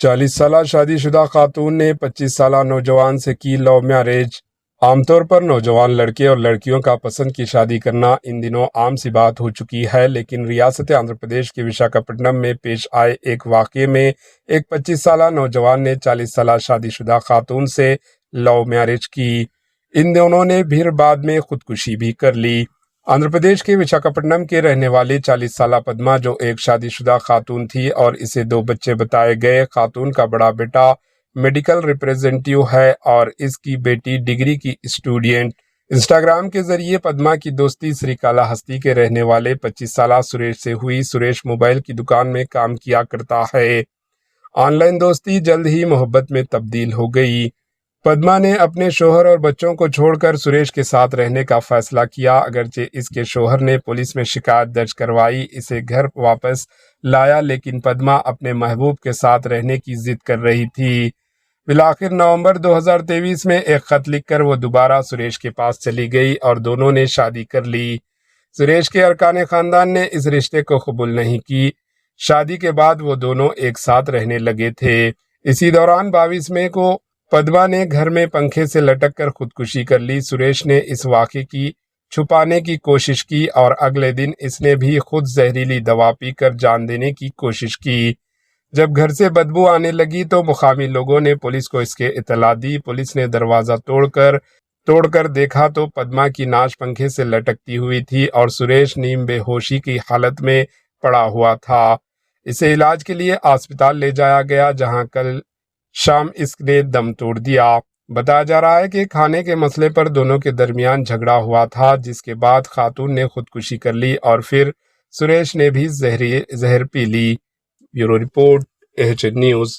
40 سالہ شادی شدہ خاتون نے 25 سالہ نوجوان سے کی لو میرج۔ عام طور پر نوجوان لڑکے اور لڑکیوں کا پسند کی شادی کرنا ان دنوں عام سی بات ہو چکی ہے، لیکن ریاست آندھرا پردیش کے وشاکھاپٹنم میں پیش آئے ایک واقعے میں ایک 25 سالہ نوجوان نے 40 سالہ شادی شدہ خاتون سے لو میرج کی۔ ان دونوں نے پھر بعد میں خودکشی بھی کر لی۔ آندھرا پردیش کے وشاکھاپٹنم کے رہنے والی 40 سالہ پدما، جو ایک شادی شدہ خاتون تھی اور اسے 2 بچے بتائے گئے۔ خاتون کا بڑا بیٹا میڈیکل ریپریزنٹیو ہے اور اس کی بیٹی ڈگری کی اسٹوڈینٹ۔ انسٹاگرام کے ذریعے پدما کی دوستی سری کالاہستی کے رہنے والے 25 سالہ سریش سے ہوئی۔ سریش موبائل کی دکان میں کام کیا کرتا ہے۔ آن لائن دوستی جلد ہی محبت میں تبدیل ہو گئی۔ پدما نے اپنے شوہر اور بچوں کو چھوڑ کر سریش کے ساتھ رہنے کا فیصلہ کیا۔ اگرچہ اس کے شوہر نے پولیس میں شکایت درج کروائی، اسے گھر واپس لایا، لیکن پدما اپنے محبوب کے ساتھ رہنے کی ضد کر رہی تھی۔ بالآخر نومبر 2023 میں ایک خط لکھ کر وہ دوبارہ سریش کے پاس چلی گئی اور دونوں نے شادی کر لی۔ سریش کے ارکان خاندان نے اس رشتے کو قبول نہیں کی۔ شادی کے بعد وہ دونوں ایک ساتھ رہنے لگے تھے۔ اسی دوران 22 مئی کو پدما نے گھر میں پنکھے سے لٹک کر خودکشی کر لی۔ سریش نے اس واقعے کی چھپانے کی کوشش کی اور اگلے دن اس نے بھی خود زہریلی دوا پی کر جان دینے کی کوشش کی۔ جب گھر سے بدبو آنے لگی تو مقامی لوگوں نے پولیس کو اس کی اطلاع دی۔ پولیس نے دروازہ توڑ کر دیکھا تو پدما کی ناش پنکھے سے لٹکتی ہوئی تھی اور سریش نیم بے ہوشی کی حالت میں پڑا ہوا تھا۔ اسے علاج کے لیے اسپتال لے جایا گیا، جہاں کل شام اس نے دم توڑ دیا۔ بتایا جا رہا ہے کہ کھانے کے مسئلے پر دونوں کے درمیان جھگڑا ہوا تھا، جس کے بعد خاتون نے خودکشی کر لی اور پھر سریش نے بھی زہر پی لی۔ Bureau report, H news.